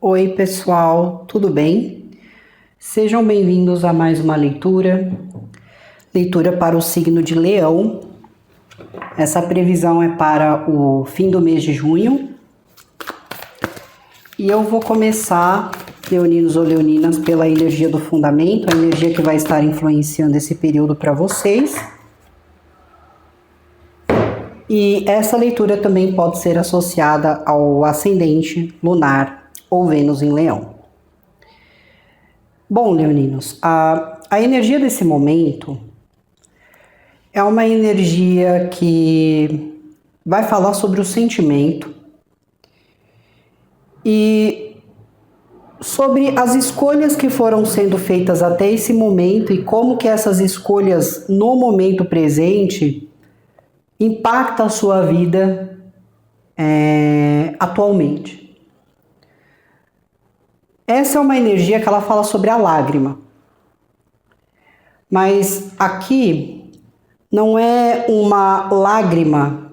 Oi, pessoal, tudo bem? Sejam bem-vindos a mais uma leitura para o signo de Leão. Essa previsão é para o fim do mês de junho. E eu vou começar, leoninos ou leoninas, pela energia do fundamento, a energia que vai estar influenciando esse período para vocês. E essa leitura também pode ser associada ao ascendente lunar ou Vênus em Leão. Bom, leoninos, a energia desse momento é uma energia que vai falar sobre o sentimento e sobre as escolhas que foram sendo feitas até esse momento e como que essas escolhas no momento presente impactam a sua vida atualmente. Essa é uma energia que ela fala sobre a lágrima. Mas aqui não é uma lágrima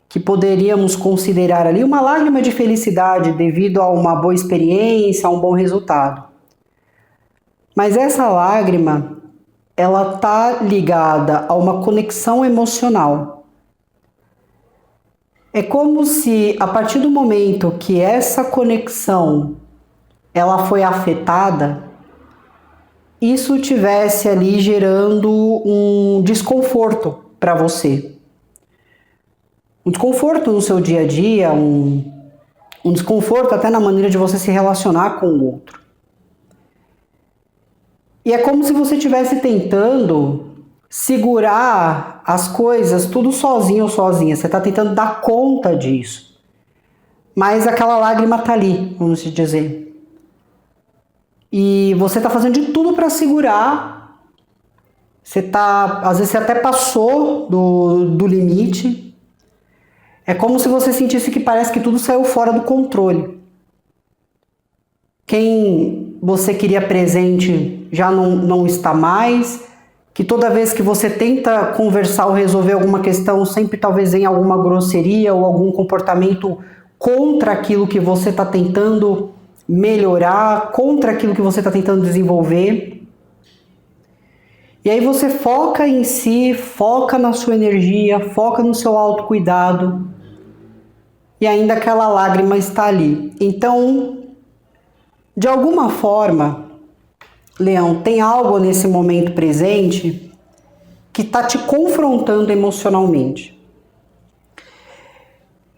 que poderíamos considerar ali uma lágrima de felicidade devido a uma boa experiência, a um bom resultado. Mas essa lágrima, ela está ligada a uma conexão emocional. É como se, a partir do momento que essa conexão ela foi afetada, isso tivesse ali gerando um desconforto para você. Um desconforto no seu dia a dia, um desconforto até na maneira de você se relacionar com o outro. E é como se você estivesse tentando segurar as coisas tudo sozinho ou sozinha. Você está tentando dar conta disso. Mas aquela lágrima está ali, vamos dizer. E você está fazendo de tudo para segurar. Às vezes você até passou do limite. É como se você sentisse que parece que tudo saiu fora do controle. Quem você queria presente já não está mais. Que toda vez que você tenta conversar ou resolver alguma questão, sempre talvez venha alguma grosseria ou algum comportamento contra aquilo que você está tentando melhorar, contra aquilo que você está tentando desenvolver. E aí você foca em si, foca na sua energia, foca no seu autocuidado. E ainda aquela lágrima está ali. Então, de alguma forma, Leão, tem algo nesse momento presente que está te confrontando emocionalmente.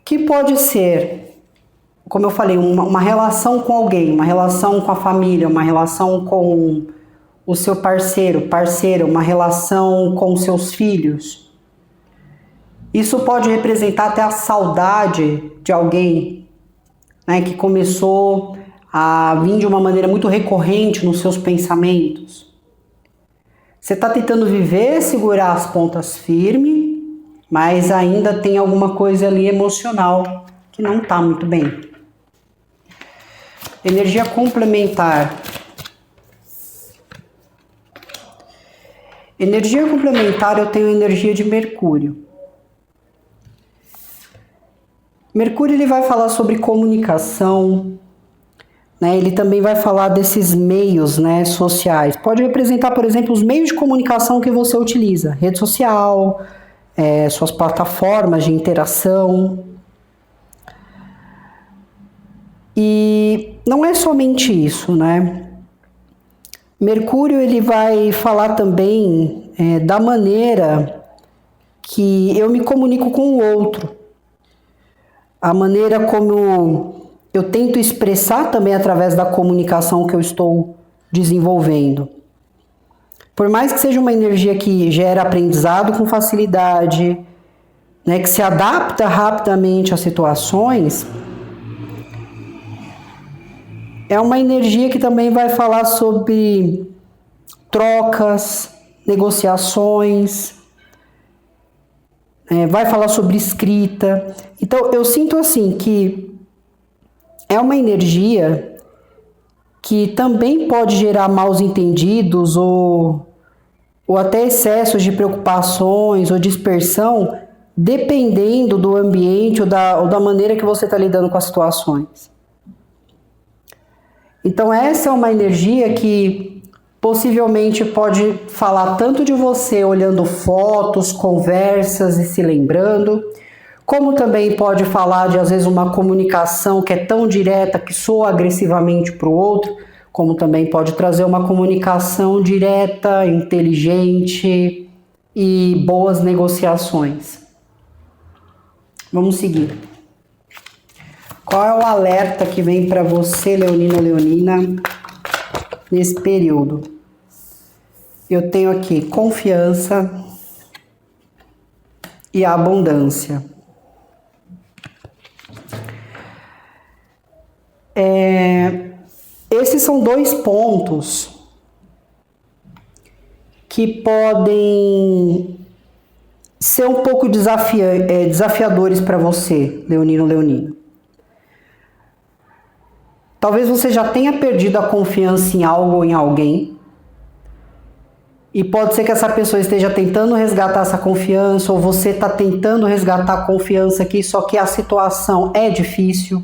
Que pode ser, como eu falei, uma relação com alguém, uma relação com a família, uma relação com o seu parceira, uma relação com seus filhos. Isso pode representar até a saudade de alguém, né, que começou a vir de uma maneira muito recorrente nos seus pensamentos. Você está tentando viver, segurar as pontas firmes, mas ainda tem alguma coisa ali emocional que não está muito bem. Energia complementar. Energia complementar, eu tenho energia de Mercúrio. Mercúrio ele vai falar sobre comunicação, né? Ele também vai falar desses meios, né, sociais. Pode representar, por exemplo, os meios de comunicação que você utiliza. Rede social, suas plataformas de interação. E não é somente isso, né? Mercúrio ele vai falar também da maneira que eu me comunico com o outro. A maneira como eu tento expressar também através da comunicação que eu estou desenvolvendo. Por mais que seja uma energia que gera aprendizado com facilidade, né, que se adapta rapidamente às situações, é uma energia que também vai falar sobre trocas, negociações, vai falar sobre escrita. Então, eu sinto assim que é uma energia que também pode gerar maus entendidos ou até excessos de preocupações ou dispersão, dependendo do ambiente ou da maneira que você está lidando com as situações. Então essa é uma energia que possivelmente pode falar tanto de você olhando fotos, conversas e se lembrando, como também pode falar de às vezes uma comunicação que é tão direta que soa agressivamente para o outro, como também pode trazer uma comunicação direta, inteligente e boas negociações. Vamos seguir. Qual é o alerta que vem para você, Leonino, Leonina, nesse período? Eu tenho aqui confiança e abundância. Esses são dois pontos que podem ser um pouco desafiadores para você, Leonino, Leonina. Talvez você já tenha perdido a confiança em algo ou em alguém. E pode ser que essa pessoa esteja tentando resgatar essa confiança, ou você está tentando resgatar a confiança aqui, só que a situação é difícil.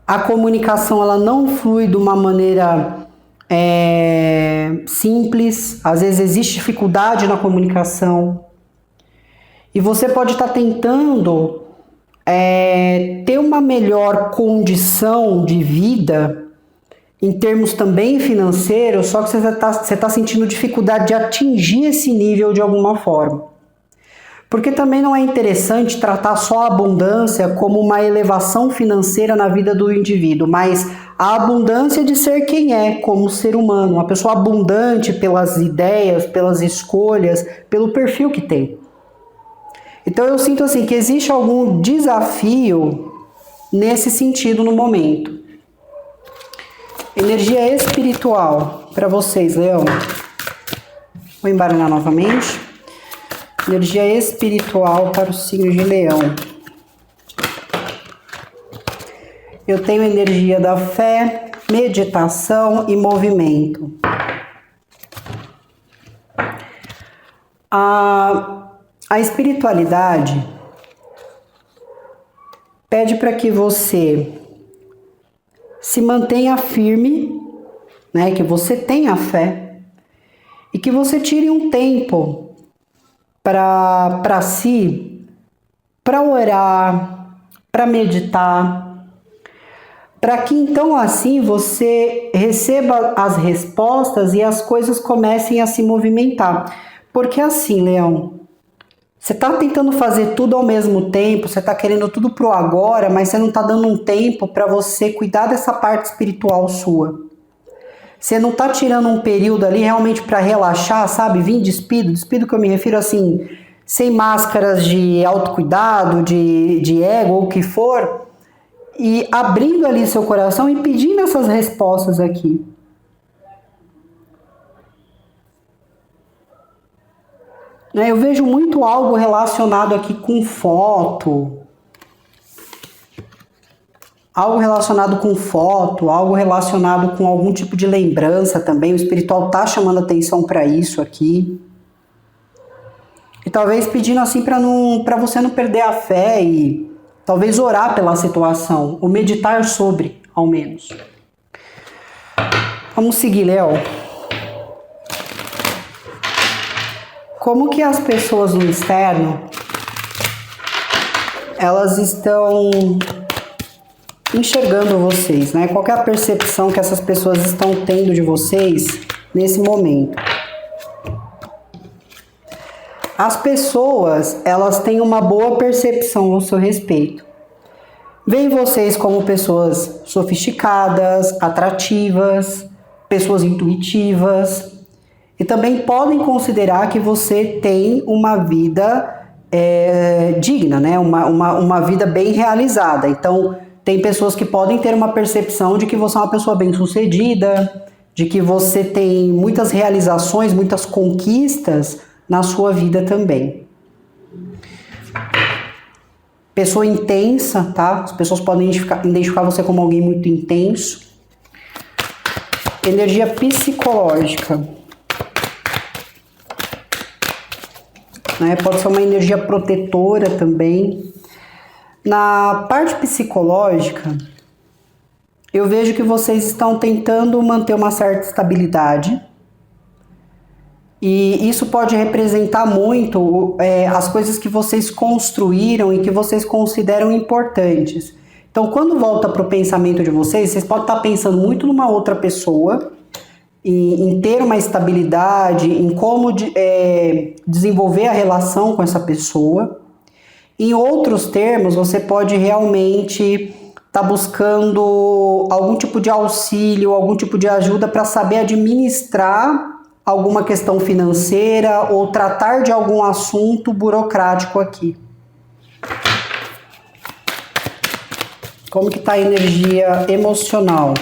A comunicação ela não flui de uma maneira simples. Às vezes existe dificuldade na comunicação. E você pode estar tentando ter uma melhor condição de vida em termos também financeiros, só que você está sentindo dificuldade de atingir esse nível de alguma forma. Porque também não é interessante tratar só a abundância como uma elevação financeira na vida do indivíduo, mas a abundância de ser quem é como ser humano, uma pessoa abundante pelas ideias, pelas escolhas, pelo perfil que tem. Então eu sinto assim que existe algum desafio nesse sentido no momento. Energia espiritual para vocês, Leão. Vou embaralhar novamente. Energia espiritual para o signo de Leão. Eu tenho energia da fé, meditação e movimento. A espiritualidade pede para que você se mantenha firme, né, que você tenha fé e que você tire um tempo para si, para orar, para meditar, para que então assim você receba as respostas e as coisas comecem a se movimentar. Porque assim, Leão, você está tentando fazer tudo ao mesmo tempo, você está querendo tudo pro agora, mas você não está dando um tempo para você cuidar dessa parte espiritual sua. Você não está tirando um período ali realmente para relaxar, sabe? Vir despido que eu me refiro assim, sem máscaras de autocuidado, de ego ou o que for, e abrindo ali seu coração e pedindo essas respostas aqui. Eu vejo muito algo relacionado aqui com foto. Algo relacionado com foto, algo relacionado com algum tipo de lembrança também. O espiritual tá chamando atenção para isso aqui. E talvez pedindo assim para você não perder a fé e talvez orar pela situação, ou meditar sobre, ao menos. Vamos seguir, Léo. Como que as pessoas no externo, elas estão enxergando vocês, né? Qual que é a percepção que essas pessoas estão tendo de vocês nesse momento? As pessoas, elas têm uma boa percepção ao seu respeito. Veem vocês como pessoas sofisticadas, atrativas, pessoas intuitivas. E também podem considerar que você tem uma vida digna, né? Uma vida bem realizada. Então, tem pessoas que podem ter uma percepção de que você é uma pessoa bem-sucedida, de que você tem muitas realizações, muitas conquistas na sua vida também. Pessoa intensa, tá? As pessoas podem identificar você como alguém muito intenso. Energia psicológica. Pode ser uma energia protetora também. Na parte psicológica, eu vejo que vocês estão tentando manter uma certa estabilidade. E isso pode representar muito as coisas que vocês construíram e que vocês consideram importantes. Então, quando volta para o pensamento de vocês, vocês podem estar pensando muito numa outra pessoa, em ter uma estabilidade, em como desenvolver a relação com essa pessoa. Em outros termos, você pode realmente estar buscando algum tipo de auxílio, algum tipo de ajuda para saber administrar alguma questão financeira ou tratar de algum assunto burocrático aqui. Como que está a energia emocional?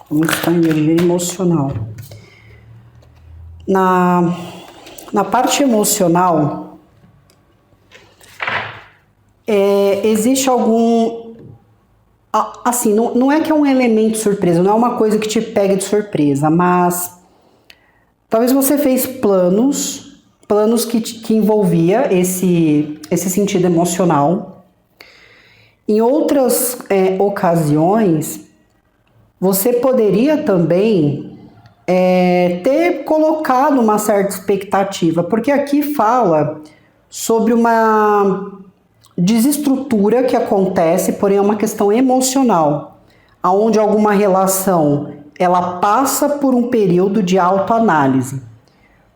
Como que está a energia emocional? Na parte emocional, existe algum... Assim, não é que é um elemento surpresa, não é uma coisa que te pega de surpresa, mas talvez você fez planos que envolvia esse sentido emocional. Em outras ocasiões, você poderia também ter colocado uma certa expectativa, porque aqui fala sobre uma desestrutura que acontece, porém é uma questão emocional, onde alguma relação ela passa por um período de autoanálise.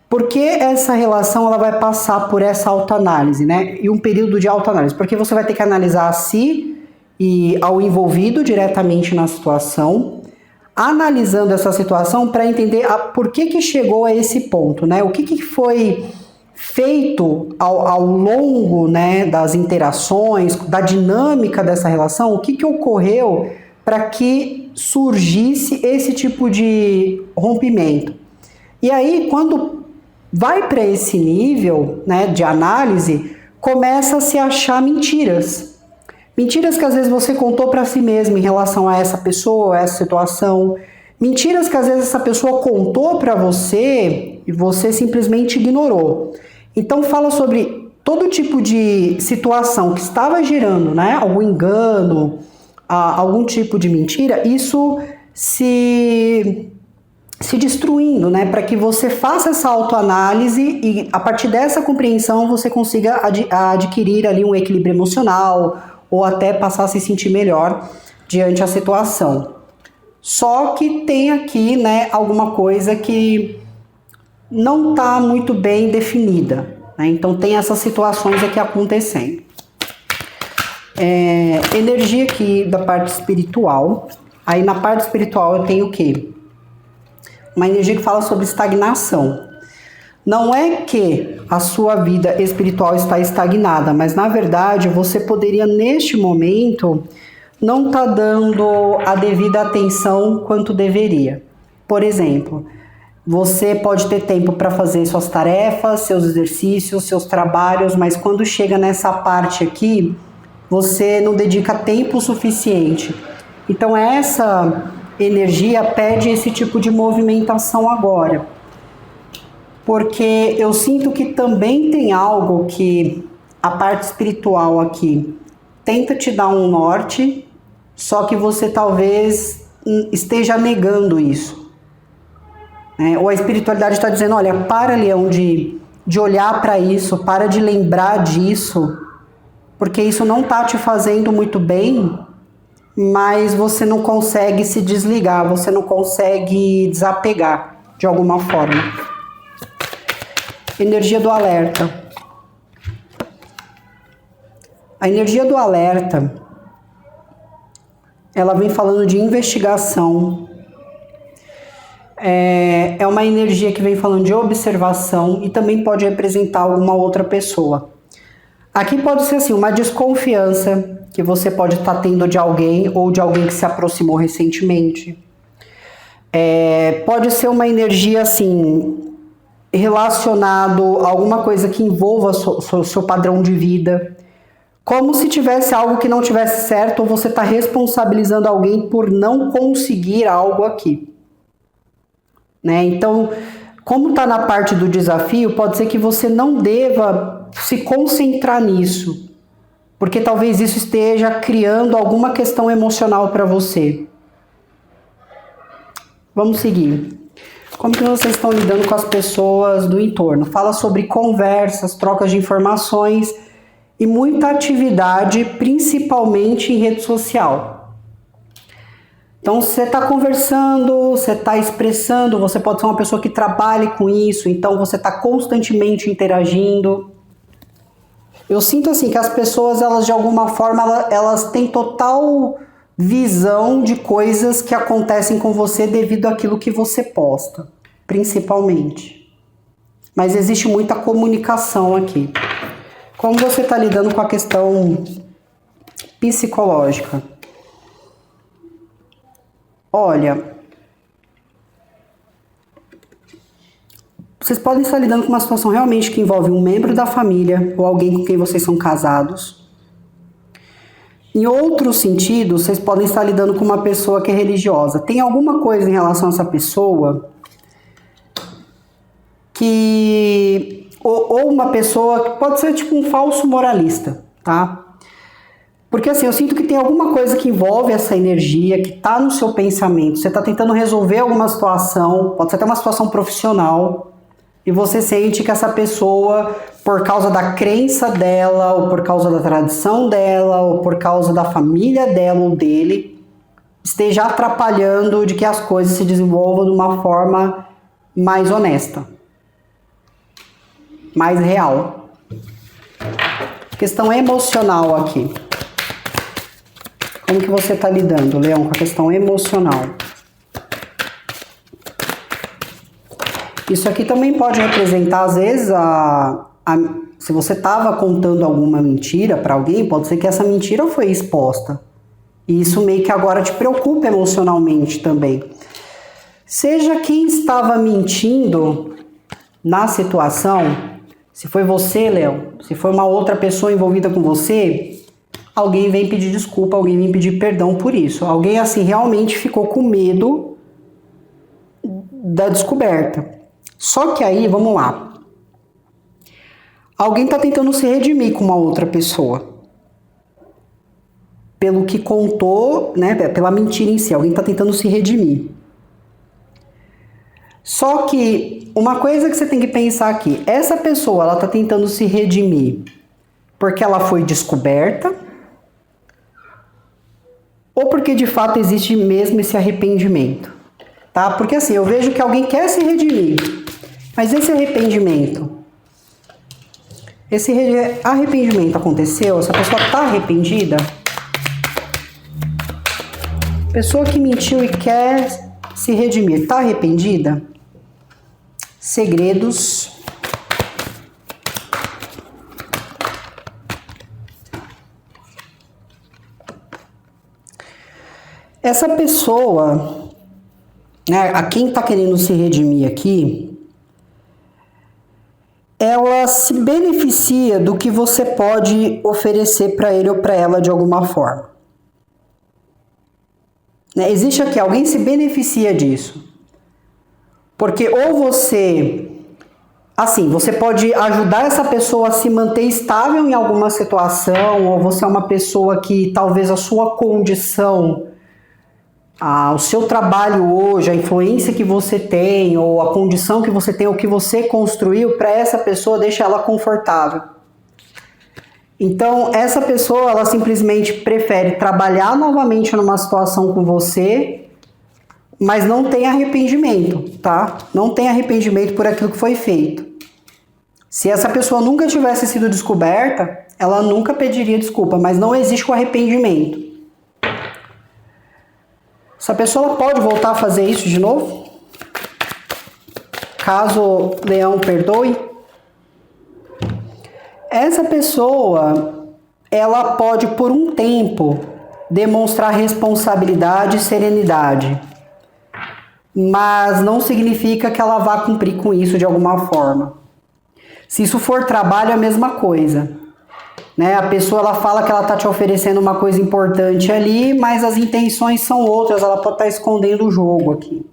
Por que essa relação ela vai passar por essa autoanálise, né? E um período de autoanálise? Porque você vai ter que analisar a si e ao envolvido diretamente na situação, analisando essa situação para entender por que chegou a esse ponto, né? O que foi feito ao longo, né, das interações, da dinâmica dessa relação, o que ocorreu para que surgisse esse tipo de rompimento. E aí, quando vai para esse nível, né, de análise, começa a se achar mentiras. Mentiras que às vezes você contou para si mesmo em relação a essa pessoa, a essa situação. Mentiras que às vezes essa pessoa contou para você e você simplesmente ignorou. Então fala sobre todo tipo de situação que estava gerando, né, algum engano, algum tipo de mentira, isso se destruindo, né, para que você faça essa autoanálise e a partir dessa compreensão você consiga adquirir ali um equilíbrio emocional ou até passar a se sentir melhor diante da situação. Só que tem aqui, né, alguma coisa que não está muito bem definida, né? Então tem essas situações aqui acontecendo. Energia aqui da parte espiritual. Aí na parte espiritual eu tenho o quê? Uma energia que fala sobre estagnação. Não é que a sua vida espiritual está estagnada, mas na verdade você poderia neste momento não estar dando a devida atenção quanto deveria. Por exemplo, você pode ter tempo para fazer suas tarefas, seus exercícios, seus trabalhos, mas quando chega nessa parte aqui, você não dedica tempo suficiente. Então essa energia pede esse tipo de movimentação agora. Porque eu sinto que também tem algo que a parte espiritual aqui tenta te dar um norte, só que você talvez esteja negando isso. Ou a espiritualidade está dizendo, olha, para, Leão, de olhar para isso, para de lembrar disso, porque isso não está te fazendo muito bem, mas você não consegue se desligar, você não consegue desapegar de alguma forma. Energia do alerta. A energia do alerta, ela vem falando de investigação. É uma energia que vem falando de observação e também pode representar alguma outra pessoa. Aqui pode ser assim, uma desconfiança que você pode estar tendo de alguém ou de alguém que se aproximou recentemente. Pode ser uma energia assim, relacionado a alguma coisa que envolva seu padrão de vida. Como se tivesse algo que não tivesse certo ou você está responsabilizando alguém por não conseguir algo aqui. Né? Então, como está na parte do desafio, pode ser que você não deva se concentrar nisso. porque talvez isso esteja criando alguma questão emocional para você. Vamos seguir. Como que vocês estão lidando com as pessoas do entorno? Fala sobre conversas, trocas de informações e muita atividade, principalmente em rede social. Então, você está conversando, você está expressando, você pode ser uma pessoa que trabalhe com isso, então você está constantemente interagindo. Eu sinto assim que as pessoas, elas de alguma forma, elas têm total visão de coisas que acontecem com você devido àquilo que você posta, principalmente. Mas existe muita comunicação aqui. Como você está lidando com a questão psicológica? Olha, vocês podem estar lidando com uma situação realmente que envolve um membro da família ou alguém com quem vocês são casados. Em outro sentido, vocês podem estar lidando com uma pessoa que é religiosa. Tem alguma coisa em relação a essa pessoa que... Ou uma pessoa que pode ser tipo um falso moralista, tá? Porque assim, eu sinto que tem alguma coisa que envolve essa energia, que tá no seu pensamento. Você tá tentando resolver alguma situação, pode ser até uma situação profissional, e você sente que essa pessoa, por causa da crença dela, ou por causa da tradição dela, ou por causa da família dela ou dele, esteja atrapalhando de que as coisas se desenvolvam de uma forma mais honesta, mais real. Questão emocional aqui. Como que você está lidando, Leão, com a questão emocional? Isso aqui também pode representar, às vezes, se você estava contando alguma mentira para alguém, pode ser que essa mentira foi exposta. E isso meio que agora te preocupa emocionalmente também. Seja quem estava mentindo na situação, se foi você, Leão, se foi uma outra pessoa envolvida com você, alguém vem pedir desculpa, alguém vem pedir perdão por isso. Alguém, assim, realmente ficou com medo da descoberta. Só que aí, vamos lá. Alguém está tentando se redimir com uma outra pessoa. Pelo que contou, né, pela mentira em si. Alguém está tentando se redimir. Só que uma coisa que você tem que pensar aqui. Essa pessoa, ela está tentando se redimir porque ela foi descoberta, ou porque de fato existe mesmo esse arrependimento, tá? Porque assim, eu vejo que alguém quer se redimir, mas esse arrependimento aconteceu, essa pessoa tá arrependida? Pessoa que mentiu e quer se redimir, tá arrependida? Segredos. Essa pessoa, né, a quem está querendo se redimir aqui, ela se beneficia do que você pode oferecer para ele ou para ela de alguma forma. Né, existe aqui, alguém se beneficia disso. Porque ou você, assim, você pode ajudar essa pessoa a se manter estável em alguma situação, ou você é uma pessoa que talvez a sua condição, o seu trabalho hoje, a influência que você tem, ou a condição que você tem, ou que você construiu, para essa pessoa deixa ela confortável. Então, essa pessoa, ela simplesmente prefere trabalhar novamente numa situação com você, mas não tem arrependimento, tá? Não tem arrependimento por aquilo que foi feito. Se essa pessoa nunca tivesse sido descoberta, ela nunca pediria desculpa, mas não existe o arrependimento. Essa pessoa ela pode voltar a fazer isso de novo? Caso Leão perdoe? Essa pessoa, ela pode por um tempo demonstrar responsabilidade e serenidade, mas não significa que ela vá cumprir com isso de alguma forma. Se isso for trabalho, é a mesma coisa. Né? A pessoa ela fala que ela está te oferecendo uma coisa importante ali, mas as intenções são outras, ela pode estar escondendo o jogo aqui.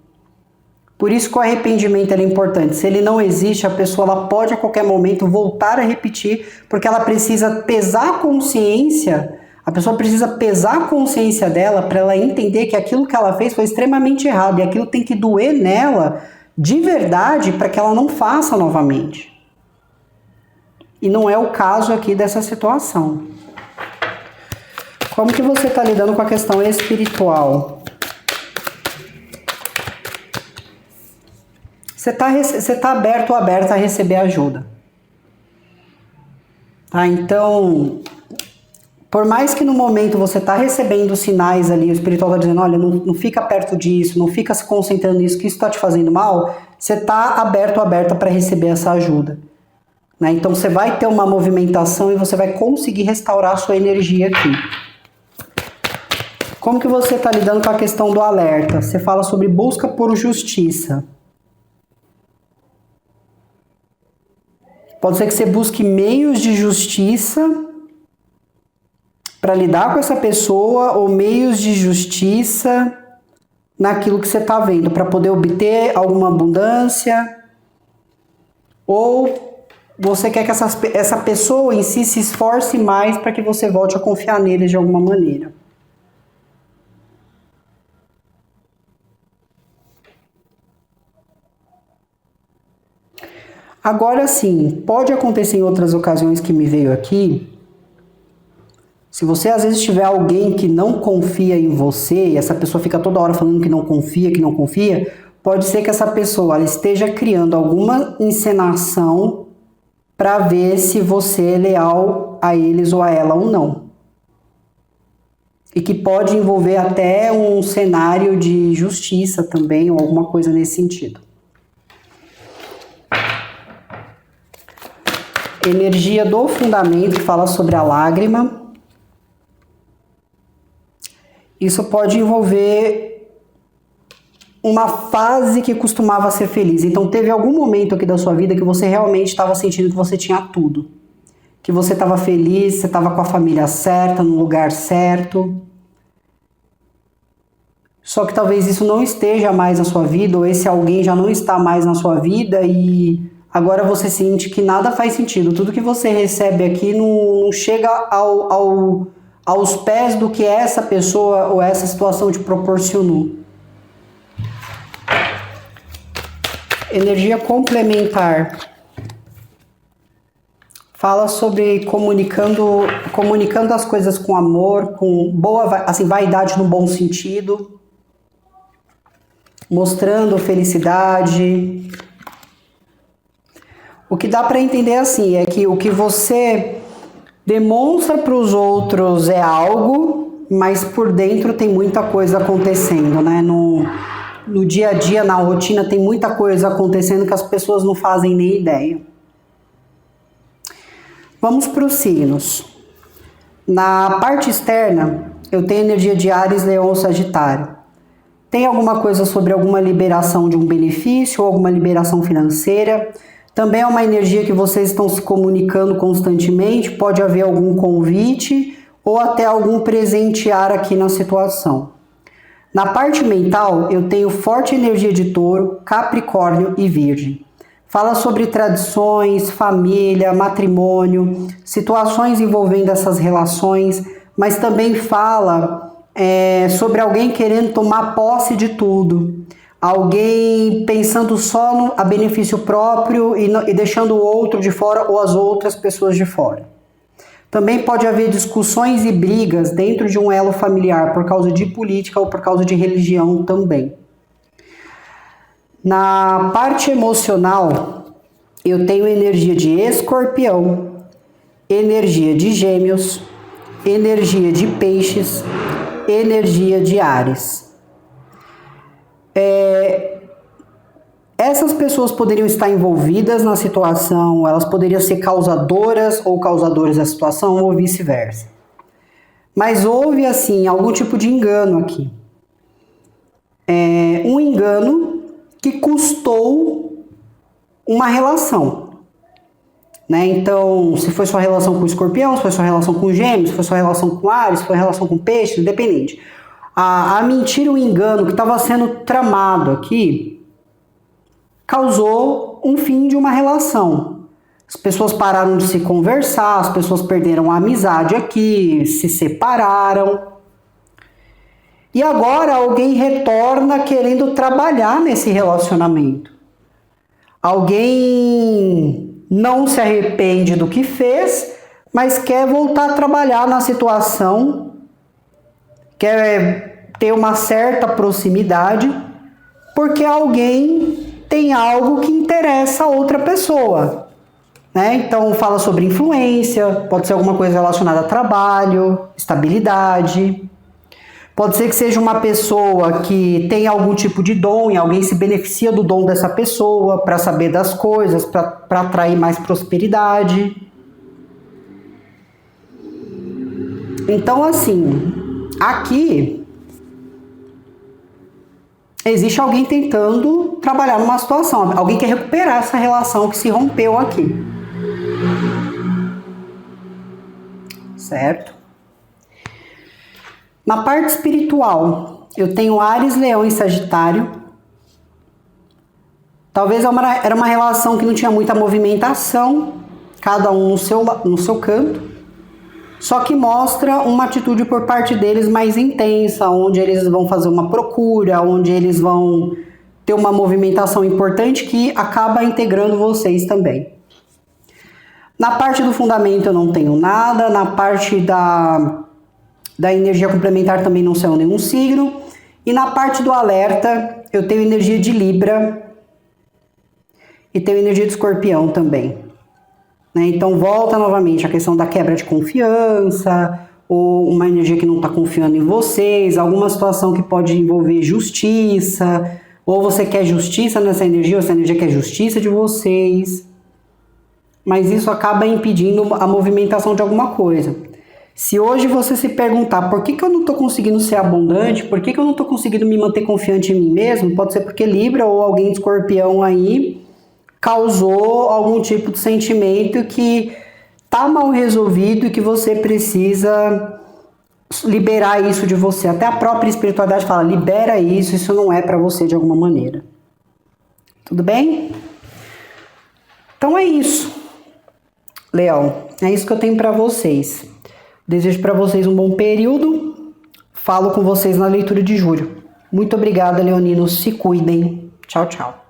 Por isso que o arrependimento é importante. Se ele não existe, a pessoa ela pode a qualquer momento voltar a repetir, porque ela precisa pesar a consciência, a pessoa precisa pesar a consciência dela para ela entender que aquilo que ela fez foi extremamente errado e aquilo tem que doer nela de verdade para que ela não faça novamente. E não é o caso aqui dessa situação. Como que você está lidando com a questão espiritual? Você tá aberto ou aberta a receber ajuda. Tá? Então, por mais que no momento você tá recebendo sinais ali, o espiritual tá dizendo, olha, não fica perto disso, não fica se concentrando nisso, que isso tá te fazendo mal, você tá aberto ou aberta para receber essa ajuda. Né? Então, você vai ter uma movimentação e você vai conseguir restaurar a sua energia aqui. Como que você tá lidando com a questão do alerta? Você fala sobre busca por justiça. Pode ser que você busque meios de justiça para lidar com essa pessoa ou meios de justiça naquilo que você está vendo, para poder obter alguma abundância. Ou você quer que essa pessoa em si se esforce mais para que você volte a confiar neles de alguma maneira. Agora sim, pode acontecer em outras ocasiões que me veio aqui, se você às vezes tiver alguém que não confia em você, e essa pessoa fica toda hora falando que não confia, pode ser que essa pessoa ela esteja criando alguma encenação para ver se você é leal a eles ou a ela ou não. E que pode envolver até um cenário de justiça também, ou alguma coisa nesse sentido. Energia do fundamento, que fala sobre a lágrima. Isso pode envolver uma fase que costumava ser feliz. Então, teve algum momento aqui da sua vida que você realmente estava sentindo que você tinha tudo. Que você estava feliz, você estava com a família certa, no lugar certo. Só que talvez isso não esteja mais na sua vida, ou esse alguém já não está mais na sua vida e agora você sente que nada faz sentido. Tudo que você recebe aqui não chega aos pés do que essa pessoa ou essa situação te proporcionou. Energia complementar. Fala sobre comunicando as coisas com amor, com boa, assim, vaidade no bom sentido. Mostrando felicidade. O que dá para entender assim é que o que você demonstra para os outros é algo, mas por dentro tem muita coisa acontecendo, né? No dia a dia, na rotina, tem muita coisa acontecendo que as pessoas não fazem nem ideia. Vamos para os signos. Na parte externa, eu tenho energia de Áries, Leão, Sagitário. Tem alguma coisa sobre alguma liberação de um benefício ou alguma liberação financeira. Também é uma energia que vocês estão se comunicando constantemente, pode haver algum convite ou até algum presentear aqui na situação. Na parte mental, eu tenho forte energia de Touro, Capricórnio e Virgem. Fala sobre tradições, família, matrimônio, situações envolvendo essas relações, mas também fala sobre alguém querendo tomar posse de tudo. Alguém pensando só a benefício próprio e deixando o outro de fora ou as outras pessoas de fora. Também pode haver discussões e brigas dentro de um elo familiar por causa de política ou por causa de religião também. Na parte emocional, eu tenho energia de Escorpião, energia de Gêmeos, energia de Peixes, energia de Áries. Essas pessoas poderiam estar envolvidas na situação, elas poderiam ser causadoras ou causadores da situação ou vice-versa. Mas houve, assim, algum tipo de engano aqui. Um engano que custou uma relação. Né? Então, se foi sua relação com o Escorpião, se foi sua relação com o Gêmeos, se foi sua relação com o Áries, se foi relação com o Peixe, independente. A mentira, o engano que estava sendo tramado aqui, causou um fim de uma relação. As pessoas pararam de se conversar, as pessoas perderam a amizade aqui, se separaram. E agora alguém retorna querendo trabalhar nesse relacionamento. Alguém não se arrepende do que fez, mas quer voltar a trabalhar na situação, quer ter uma certa proximidade, porque alguém tem algo que interessa a outra pessoa, né? Então fala sobre influência, pode ser alguma coisa relacionada a trabalho, estabilidade. Pode ser que seja uma pessoa que tem algum tipo de dom e alguém se beneficia do dom dessa pessoa para saber das coisas, para atrair mais prosperidade. Então, assim, aqui existe alguém tentando trabalhar numa situação, alguém quer recuperar essa relação que se rompeu aqui. Certo? Na parte espiritual, eu tenho Áries, Leão e Sagitário. Talvez era uma relação que não tinha muita movimentação, cada um no seu canto, só que mostra uma atitude por parte deles mais intensa, onde eles vão fazer uma procura, onde eles vão ter uma movimentação importante que acaba integrando vocês também. Na parte do fundamento eu não tenho nada, na parte da energia complementar também não saiu nenhum signo. E na parte do alerta, eu tenho energia de Libra e tenho energia de Escorpião também. Né? Então volta novamente a questão da quebra de confiança, ou uma energia que não está confiando em vocês, alguma situação que pode envolver justiça, ou você quer justiça nessa energia, ou essa energia quer justiça de vocês. Mas isso acaba impedindo a movimentação de alguma coisa. Se hoje você se perguntar por que eu não estou conseguindo ser abundante, por que eu não estou conseguindo me manter confiante em mim mesmo, pode ser porque Libra ou alguém de Escorpião aí causou algum tipo de sentimento que está mal resolvido e que você precisa liberar isso de você. Até a própria espiritualidade fala, libera isso não é para você de alguma maneira. Tudo bem? Então é isso, Leão. É isso que eu tenho para vocês. Desejo para vocês um bom período. Falo com vocês na leitura de julho. Muito obrigada, leoninos. Se cuidem. Tchau, tchau.